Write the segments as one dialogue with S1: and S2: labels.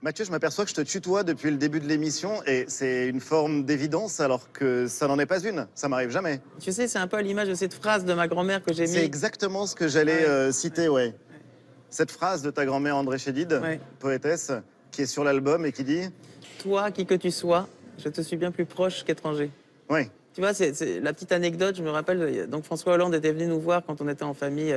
S1: Mathieu, je m'aperçois que je te tutoie depuis le début de l'émission et c'est une forme d'évidence alors que ça n'en est pas une. Ça m'arrive jamais.
S2: Tu sais, c'est un peu à l'image de cette phrase de ma grand-mère que j'ai
S1: C'est
S2: mis.
S1: exactement ce que j'allais
S2: Ouais,
S1: citer, ouais. Cette phrase de ta grand-mère André Chédid,
S2: ouais.
S1: poétesse, qui est sur l'album et qui dit...
S2: Toi, qui que tu sois, je te suis bien plus proche qu'étranger.
S1: Ouais,
S2: Tu vois, c'est la petite anecdote, je me rappelle, donc François Hollande était venu nous voir quand on était en famille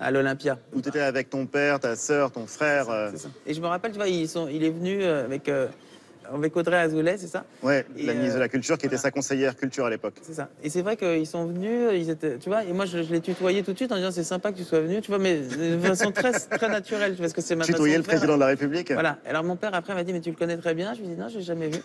S2: à l'Olympia.
S1: où tu étais avec ton père, ta sœur, ton frère.
S2: C'est ça. Et je me rappelle, tu vois, il est venu avec Audrey Azoulay, c'est ça?
S1: Ouais,
S2: Et
S1: la ministre de la Culture qui était
S2: voilà.
S1: sa conseillère culture à l'époque.
S2: C'est ça. Et c'est vrai qu'ils sont venus, ils étaient, tu vois, et moi je les tutoyais tout de suite en disant c'est sympa que tu sois venu, tu vois, mais de façon très naturelle, tu vois, parce que c'est ma façon
S1: Tutoyer
S2: de
S1: le
S2: faire.
S1: président de la République.
S2: Voilà. Alors mon père après m'a dit mais tu le connais très bien. Je lui ai dit non, je l'ai jamais vu.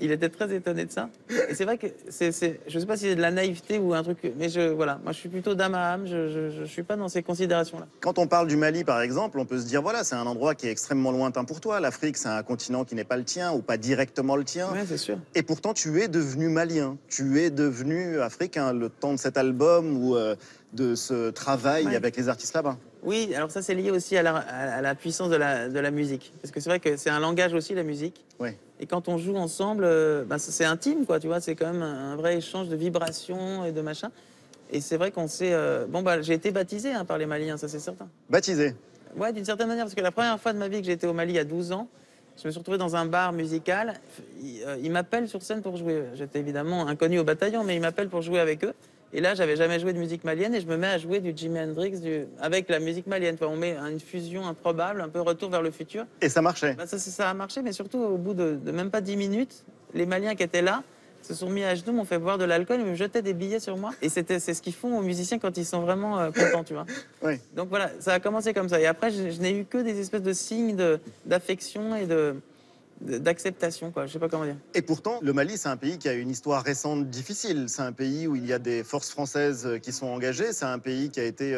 S2: Il était très étonné de ça. Et c'est vrai que je sais pas si c'est de la naïveté ou un truc, mais voilà, moi je suis plutôt d'âme à âme, je suis pas dans ces considérations-là.
S1: Quand on parle du Mali, par exemple, on peut se dire, voilà, c'est un endroit qui est extrêmement lointain pour toi. L'Afrique, c'est un continent qui n'est pas le tien ou pas directement le tien.
S2: Ouais, c'est sûr.
S1: Et pourtant, tu es devenu malien. Tu es devenu africain le temps de cet album ou de ce travail
S2: Ouais.
S1: avec les artistes là-bas.
S2: Oui, alors ça c'est lié aussi à la puissance de la musique. Parce que c'est vrai que c'est un langage aussi, la musique.
S1: Ouais.
S2: Et quand on joue ensemble, bah, c'est intime, quoi, tu vois. C'est quand même un vrai échange de vibrations et de machin. Et c'est vrai qu'on s'est... Bon, bah, j'ai été baptisé par les Maliens, ça c'est certain.
S1: Baptisé.
S2: Ouais, d'une certaine manière, parce que la première fois de ma vie que j'ai été au Mali, il y a 12 ans, je me suis retrouvé dans un bar musical. Ils m'appellent sur scène pour jouer. J'étais évidemment inconnu au bataillon, mais ils m'appellent pour jouer avec eux. Et là, j'avais jamais joué de musique malienne et je me mets à jouer du Jimi Hendrix avec la musique malienne. Enfin, on met une fusion improbable, un peu retour vers le futur.
S1: Et ça marchait.
S2: Bah, ça a marché, mais surtout au bout de même pas 10 minutes, les Maliens qui étaient là se sont mis à genoux, m'ont fait boire de l'alcool et me jetaient des billets sur moi. Et c'est ce qu'ils font aux musiciens quand ils sont vraiment contents, tu vois.
S1: Oui.
S2: Donc voilà, ça a commencé comme ça. Et après, je n'ai eu que des espèces de signes d'affection et d'acceptation, quoi. Je sais pas comment dire.
S1: Et pourtant, le Mali, c'est un pays qui a une histoire récente difficile. C'est un pays où il y a des forces françaises qui sont engagées. C'est un pays qui a été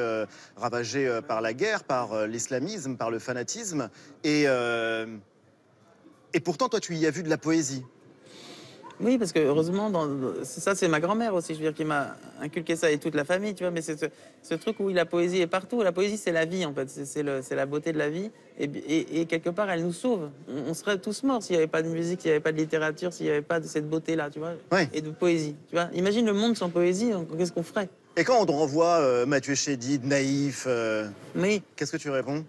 S1: ravagé par la guerre, par l'islamisme, par le fanatisme. Et pourtant, toi, tu y as vu de la poésie.
S2: Oui, parce que heureusement, ça c'est ma grand-mère aussi, je veux dire, qui m'a inculqué ça et toute la famille, tu vois. Mais c'est ce truc où la poésie est partout. La poésie, c'est la vie en fait, c'est la beauté de la vie. Et quelque part, elle nous sauve. On serait tous morts s'il n'y avait pas de musique, s'il n'y avait pas de littérature, s'il n'y avait pas de cette beauté-là, tu vois.
S1: Ouais.
S2: Et de poésie, tu vois. Imagine le monde sans poésie, qu'est-ce qu'on ferait?
S1: Et quand on te renvoie Mathieu Chédid, naïf,
S2: Mais
S1: qu'est-ce que tu réponds?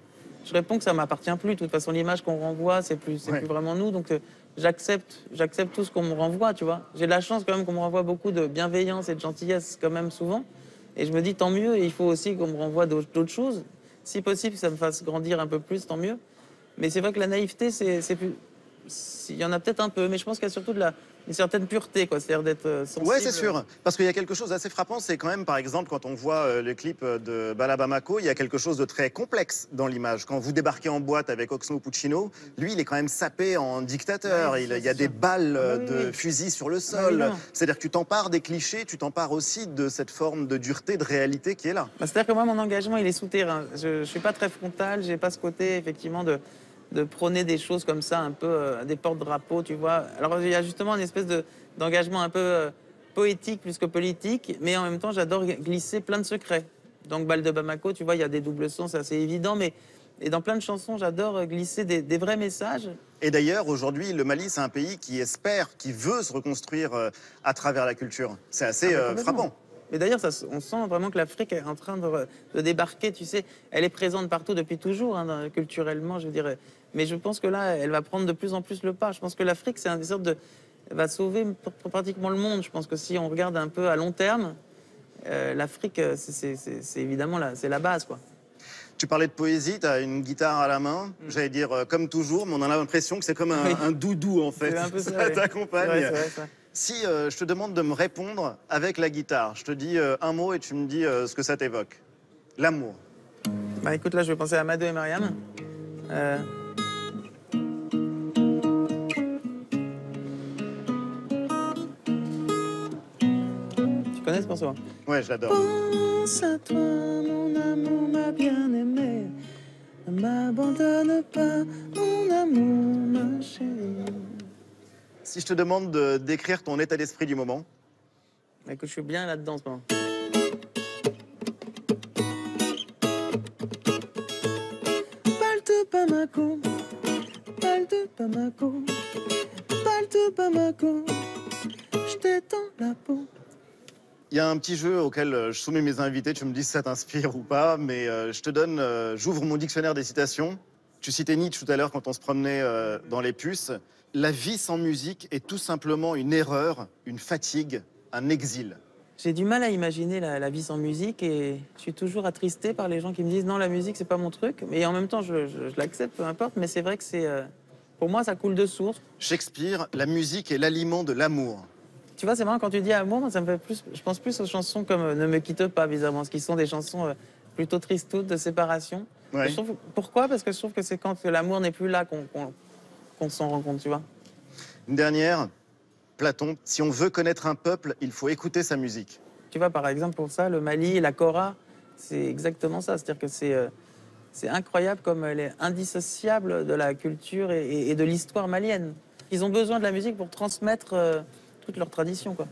S2: je réponds que ça m'appartient plus. De toute façon, l'image qu'on renvoie, c'est plus vraiment nous. Donc j'accepte tout ce qu'on me renvoie, tu vois. J'ai de la chance quand même qu'on me renvoie beaucoup de bienveillance et de gentillesse quand même souvent. Et je me dis tant mieux. Et il faut aussi qu'on me renvoie d'autres choses. Si possible, que ça me fasse grandir un peu plus, tant mieux. Mais c'est vrai que la naïveté, c'est plus. Il y en a peut-être un peu, mais je pense qu'il y a surtout une certaine pureté, quoi. C'est-à-dire d'être sensible.
S1: Ouais, c'est sûr. Parce qu'il y a quelque chose d'assez frappant, c'est quand même, par exemple, quand on voit le clip de Bala Bamako, il y a quelque chose de très complexe dans l'image. Quand vous débarquez en boîte avec Oxmo Puccino, lui, il est quand même sapé en dictateur.
S2: Ouais,
S1: Il y a des balles de
S2: oui.
S1: fusil sur le sol.
S2: évidemment.
S1: C'est-à-dire que tu t'empares des clichés, tu t'empares aussi de cette forme de dureté, de réalité qui est là.
S2: Bah, c'est-à-dire que moi, mon engagement, il est souterrain. Je suis pas très frontal, j'ai pas ce côté, effectivement, de prôner des choses comme ça, un peu des porte-drapeaux, tu vois. Alors, il y a justement une espèce d'engagement un peu poétique plus que politique, mais en même temps, j'adore glisser plein de secrets. Donc, Bal de Bamako, tu vois, il y a des doubles sons, c'est assez évident, mais et dans plein de chansons, j'adore glisser des vrais messages.
S1: Et d'ailleurs, aujourd'hui, le Mali, c'est un pays qui espère, qui veut se reconstruire à travers la culture. C'est assez
S2: Complètement.
S1: frappant.
S2: Mais d'ailleurs, on sent vraiment que l'Afrique est en train de débarquer, tu sais. Elle est présente partout depuis toujours, culturellement, je dirais. Mais je pense que là, elle va prendre de plus en plus le pas. Je pense que l'Afrique, c'est une sorte va sauver pratiquement le monde. Je pense que si on regarde un peu à long terme, l'Afrique, c'est évidemment c'est la base, quoi.
S1: Tu parlais de poésie, tu as une guitare à la main, j'allais dire comme toujours, mais on a l'impression que c'est comme un doudou en fait.
S2: C'est un peu ça,
S1: Ça
S2: oui.
S1: t'accompagne.
S2: C'est vrai, ça.
S1: Si je te demande de me répondre avec la guitare, je te dis un mot et tu me dis ce que ça t'évoque. L'amour.
S2: Bah écoute, là, je vais penser à Mado et Mariam. Tu connais ce morceau, hein?
S1: Ouais, je l'adore.
S2: Pense à toi, mon amour, ma bien-aimée. Ne m'abandonne pas, mon amour, ma chérie.
S1: Si je te demande de décrire ton état d'esprit du moment.
S2: Bah, écoute, je suis bien là-dedans en ce moment. Bal de Bamako, Bamako, balle de Bamako, je t'étends la peau.
S1: Il y a un petit jeu auquel je soumets mes invités, tu me dis si ça t'inspire ou pas, mais je te donne, j'ouvre mon dictionnaire des citations. Tu citais Nietzsche tout à l'heure quand on se promenait dans les puces. La vie sans musique est tout simplement une erreur, une fatigue, un exil.
S2: J'ai du mal à imaginer la vie sans musique et je suis toujours attristée par les gens qui me disent non, la musique, c'est pas mon truc. Mais en même temps, je l'accepte, peu importe, mais c'est vrai que c'est. Pour moi, ça coule de source.
S1: Shakespeare, la musique est l'aliment de l'amour.
S2: Tu vois, c'est marrant quand tu dis amour, moi, ça me fait plus. Je pense plus aux chansons comme Ne me quitte pas, bizarrement, ce qui sont des chansons plutôt tristounes, de séparation.
S1: Ouais.
S2: Pourquoi? Parce que je trouve que c'est quand l'amour n'est plus là qu'on s'en rend compte, tu vois.
S1: Une dernière, Platon, si on veut connaître un peuple, il faut écouter sa musique.
S2: Tu vois, par exemple, pour ça, le Mali et la Kora, c'est exactement ça. C'est-à-dire que c'est incroyable comme elle est indissociable de la culture et de l'histoire malienne. Ils ont besoin de la musique pour transmettre toute leur tradition, quoi.